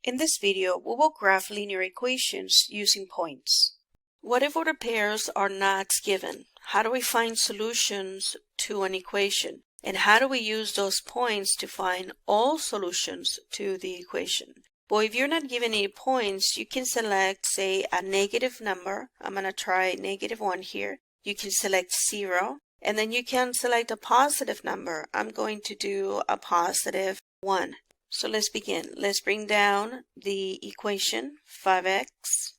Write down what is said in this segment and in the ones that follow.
In this video, we will graph linear equations using points. What if ordered pairs are not given? How do we find solutions to an equation? And how do we use those points to find all solutions to the equation? Well, if you're not given any points, you can select, say, a negative number. I'm going to try -1 here. You can select 0, and then you can select a positive number. I'm going to do a positive 1. So let's begin. Let's bring down the equation 5x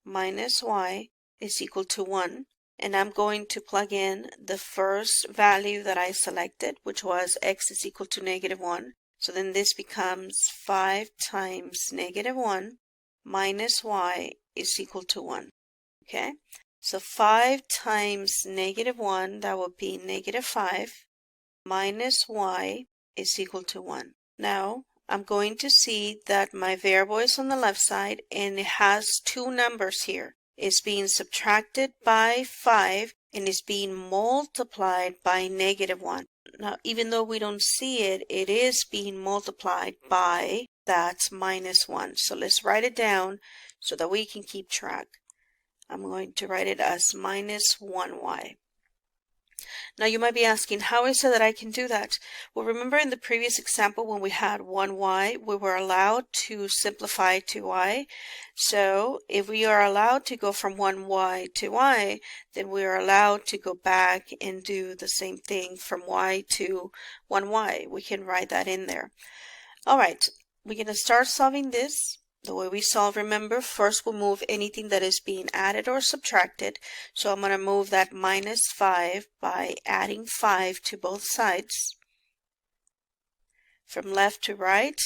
minus y is equal to 1. And I'm going to plug in the first value that I selected, which was x is equal to -1. So then this becomes 5 times -1 minus y is equal to 1. Okay? So 5 times -1, that would be -5, minus y is equal to 1. Now, I'm going to see that my variable is on the left side and it has two numbers here. It's being subtracted by 5 and it's being multiplied by -1. Now, even though we don't see it, it is being multiplied by that -1. So let's write it down so that we can keep track. I'm going to write it as -1y. Now you might be asking, how is it that I can do that? Well, remember in the previous example when we had 1y, we were allowed to simplify to y. So if we are allowed to go from 1y to y, then we are allowed to go back and do the same thing from y to 1y. We can write that in there. All right, we're going to start solving this. The way we solve, remember, first we'll move anything that is being added or subtracted. So I'm going to move that -5 by adding 5 to both sides. From left to right,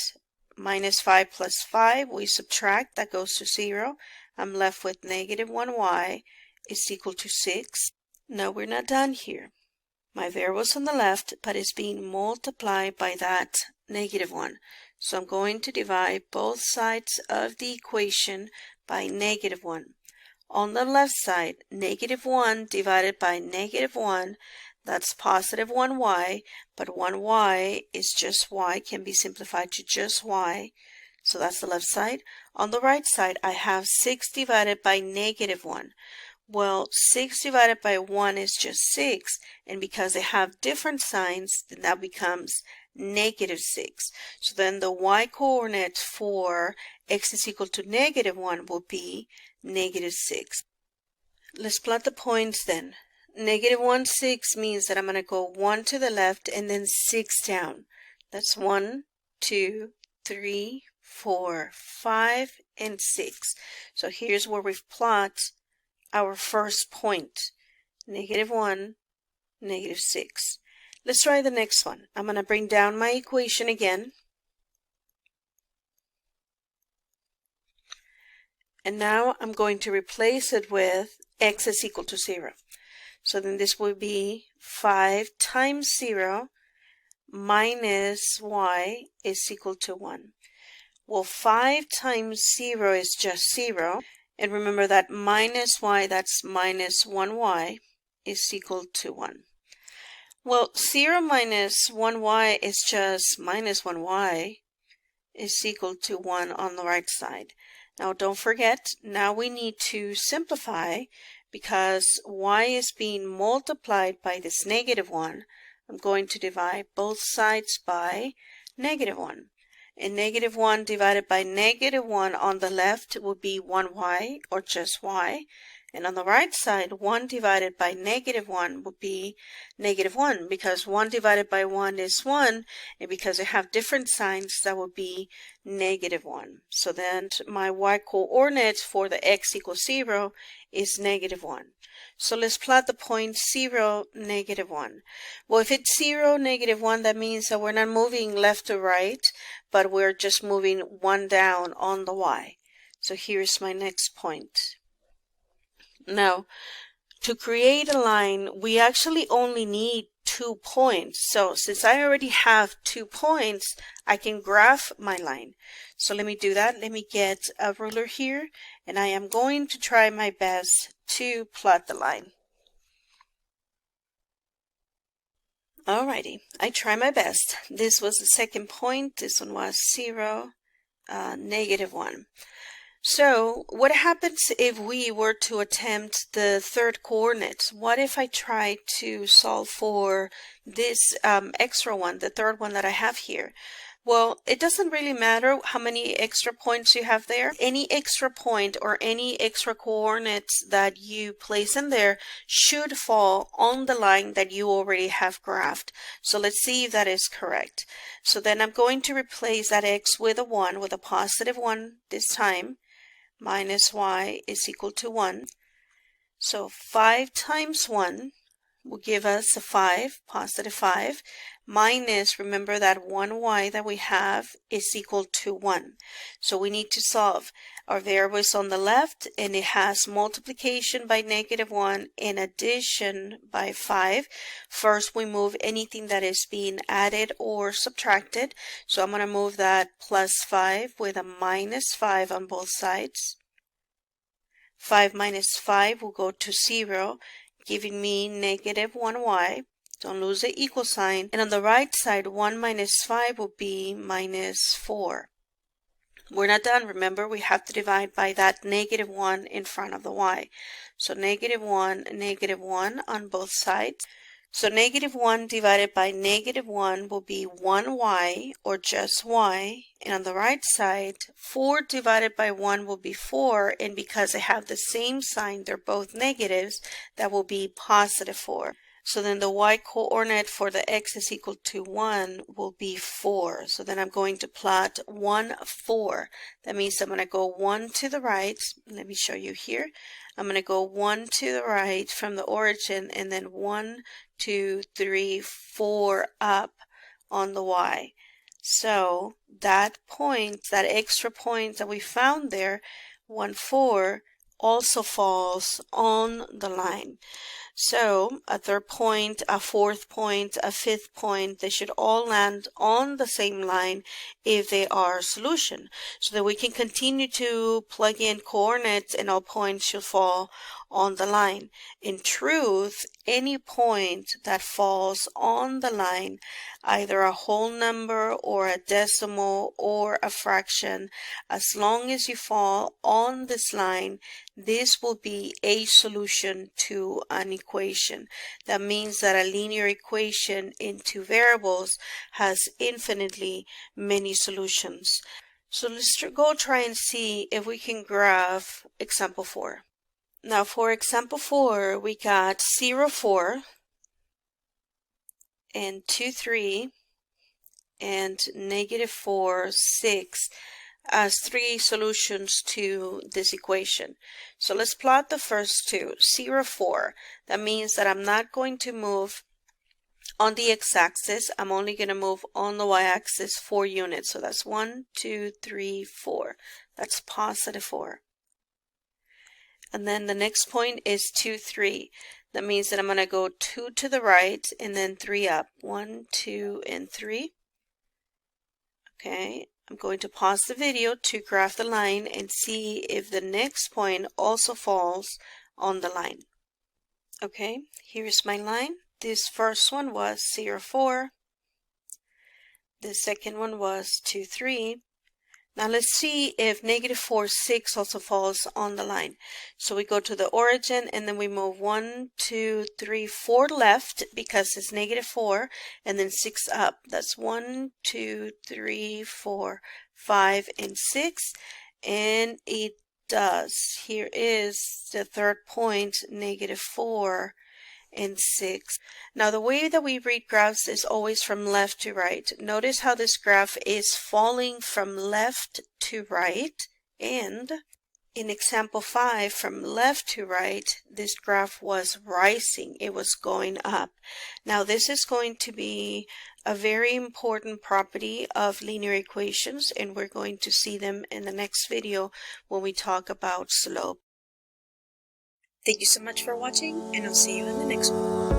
-5 plus 5, we subtract, that goes to 0. I'm left with -1y is equal to 6. Now we're not done here. My variable's on the left, but it's being multiplied by that -1. So I'm going to divide both sides of the equation by -1. On the left side, -1 divided by -1, that's positive 1y, but 1y is just y, can be simplified to just y. So that's the left side. On the right side, I have 6 divided by -1. Well, 6 divided by 1 is just 6, and because they have different signs, then that becomes -6. So then the y-coordinate for x is equal to -1 will be -6. Let's plot the points then. -1, 6 means that I'm going to go 1 to the left and then 6 down. That's 1, 2, 3, 4, 5, and 6. So here's where we've plotted our first point, -1, -6. Let's try the next one. I'm going to bring down my equation again. And now I'm going to replace it with x is equal to 0. So then this will be 5 times 0 minus y is equal to 1. Well, 5 times 0 is just 0. And remember that minus y, that's -1y, is equal to 1. Well, 0 minus 1y is just -1y is equal to 1 on the right side. Now don't forget, now we need to simplify because y is being multiplied by this -1. I'm going to divide both sides by -1. And -1 divided by -1 on the left would be 1y, or just y. And on the right side, 1 divided by -1 would be -1, because 1 divided by 1 is 1, and because they have different signs, that would be -1. So then my y-coordinate for the x equals 0 is -1. So let's plot the point 0, -1. Well, if it's 0, -1, that means that we're not moving left to right, but we're just moving 1 down on the y. So here's my next point. Now, to create a line, we actually only need 2 points. So since I already have 2 points, I can graph my line. So let me do that. Let me get a ruler here, and I am going to try my best to plot the line. Alrighty, I try my best. This was the second point. This one was 0, -1. So what happens if we were to attempt the third coordinate? What if I try to solve for this extra one, the third one that I have here? Well, it doesn't really matter how many extra points you have there. Any extra point or any extra coordinates that you place in there should fall on the line that you already have graphed. So let's see if that is correct. So then I'm going to replace that x with a 1, with a positive 1 this time. Minus y is equal to 1. So 5 times 1 will give us a 5, positive 5, minus, remember that 1y that we have is equal to 1. So we need to solve. Our variable is on the left and it has multiplication by -1 and addition by 5. First we move anything that is being added or subtracted. So I'm going to move that +5 with a -5 on both sides. 5 minus 5 will go to 0, giving me -1y. Don't lose the equal sign. And on the right side, 1 minus 5 will be -4. We're not done. Remember, we have to divide by that -1 in front of the y. So -1, -1 on both sides. So -1 divided by -1 will be 1y, or just y. And on the right side, 4 divided by 1 will be 4. And because they have the same sign, they're both negatives, that will be +4. So then the y coordinate for the x is equal to 1 will be 4. So then I'm going to plot 1, 4. That means I'm going to go 1 to the right. Let me show you here. I'm going to go 1 to the right from the origin and then 1, 2, 3, 4 up on the y. So that point, that extra point that we found there, 1, 4, also falls on the line. So a third point, a fourth point, a fifth point, they should all land on the same line if they are a solution, so that we can continue to plug in coordinates and all points should fall on the line. In truth, any point that falls on the line, either a whole number or a decimal or a fraction, as long as you fall on this line, this will be a solution to an equation. That means that a linear equation in two variables has infinitely many solutions. So let's go try and see if we can graph example 4. Now for example 4, we got 0, 4 and 2, 3 and -4, 6 as three solutions to this equation. So let's plot the first two. 0, 4. That means that I'm not going to move on the x-axis. I'm only going to move on the y-axis 4 units. So that's 1, 2, 3, 4. That's +4. And then the next point is 2, 3. That means that I'm going to go 2 to the right and then 3 up. 1, 2, and 3. Okay, I'm going to pause the video to graph the line and see if the next point also falls on the line. Okay, here's my line. This first one was 0, 4. The second one was 2, 3. Now let's see if -4, 6 also falls on the line. So we go to the origin and then we move 1, 2, 3, 4 left because it's -4 and then 6 up. That's 1, 2, 3, 4, 5, and 6. And it does. Here is the third point, -4 and 6. Now the way that we read graphs is always from left to right. Notice how this graph is falling from left to right, and in example 5, from left to right, this graph was rising. It was going up. Now this is going to be a very important property of linear equations, and we're going to see them in the next video when we talk about slope. Thank you so much for watching, and I'll see you in the next one.